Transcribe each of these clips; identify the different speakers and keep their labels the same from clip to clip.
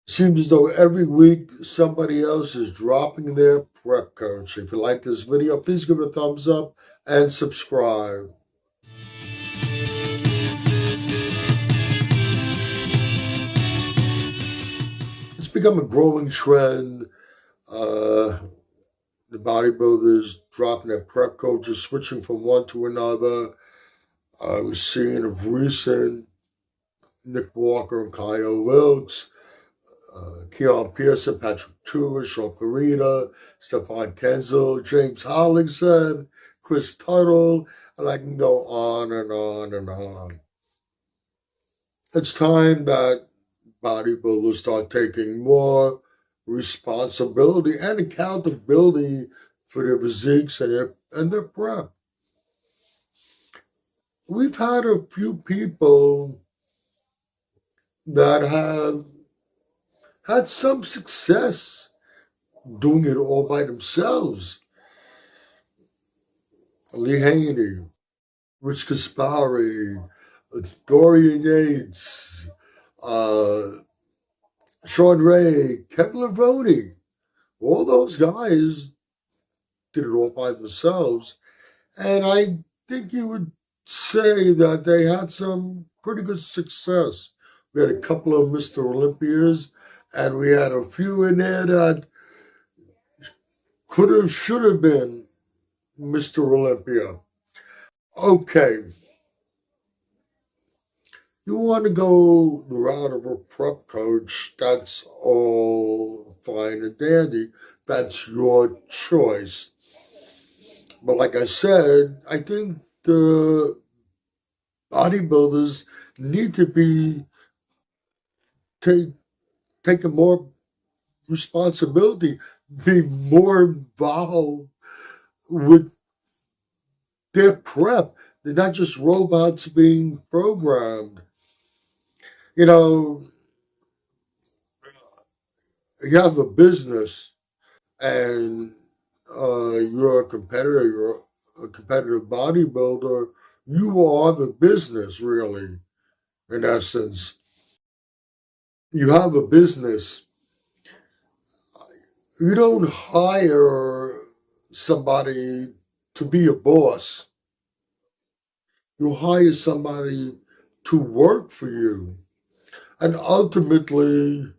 Speaker 1: Seems as though every week somebody else is dropping their prep coach. If you like this video, please give it a thumbs up and subscribe. It's become a growing trend. Uh, the bodybuilders dropping their prep coaches, switching from one to another. We're seeing of recent Nick Walker and Kyle Wilkes, Keon Pearson, Patrick Tuer, Sean Clarita, Stefan Kenzel, James Hollingshead, Chris Tuttle, and I can go on and on and on. It's time that bodybuilders start taking more responsibility and accountability for their physiques and their prep. We've had a few people that have had some success doing it all by themselves. Lee Haney, Rich Gaspari, Dorian Yates, uh, Sean Ray, Kevin Levrone, all those guys did it all by themselves. And I think you would say that they had some pretty good success. We had a couple of Mr. Olympias, and we had a few in there that could have, should have been Mr. Olympia. Okay, you want to go the route of a prep coach, that's all fine and dandy. That's your choice. But like I said, I think the bodybuilders need to be take taking more responsibility, be more involved with their prep. They're not just robots being programmed. You know, you have a business and you're a competitor, you're a competitive bodybuilder, you are the business, really, in essence. You have a business. You don't hire somebody to be a boss. You hire somebody to work for you. And ultimately,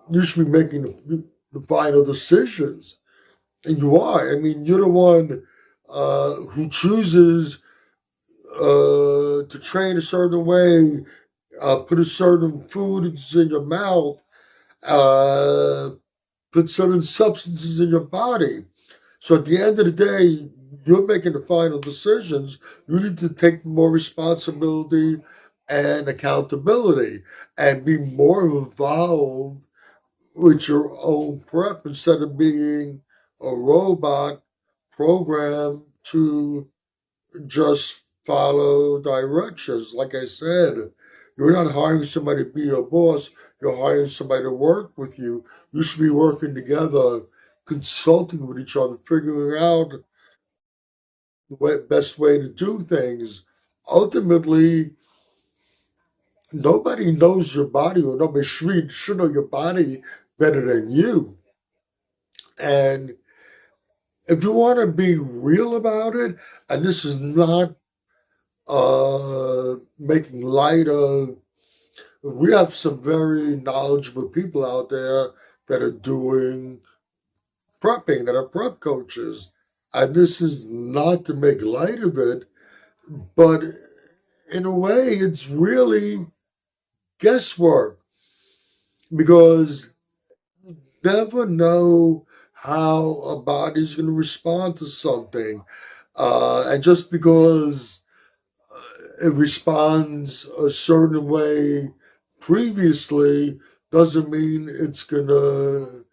Speaker 1: you should be making the final decisions. And you are. I mean, you're the one who chooses to train a certain way, put a certain foods in your mouth, uh, put certain substances in your body. So at the end of the day, you're making the final decisions. You need to take more responsibility and accountability and be more involved with your own prep instead of being a robot programmed to just follow directions. Like I said, you're not hiring somebody to be your boss, you're hiring somebody to work with you. You should be working together, consulting with each other, figuring out the best way to do things. Ultimately, nobody knows your body, or nobody should know your body better than you. And if you want to be real about it, and this is not making light of, we have some very knowledgeable people out there that are doing prepping, that are prep coaches. And this is not to make light of it, but in a way, it's really guesswork because you never know how a body's going to respond to something. And just because it responds a certain way previously doesn't mean it's going to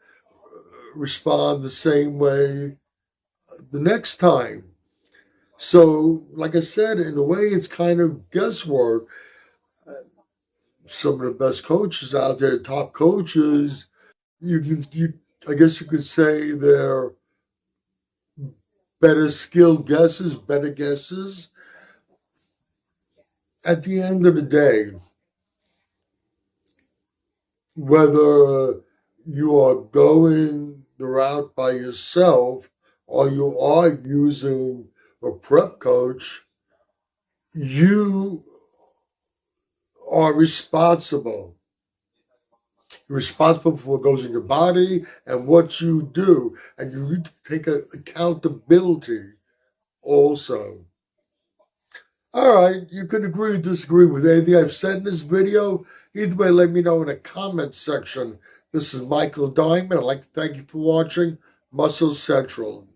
Speaker 1: respond the same way the next time. So, like I said, in a way, it's kind of guesswork. Some of the best coaches out there, top coaches, I guess you could say they're better skilled guesses, better guesses. At the end of the day, whether you are going the route by yourself or you are using a prep coach, you are responsible. You're responsible for what goes in your body and what you do, and you need to take accountability also. All right, you can agree or disagree with anything I've said in this video. Either way, let me know in the comments section. This is Michael Diamond. I'd like to thank you for watching Muscle Central.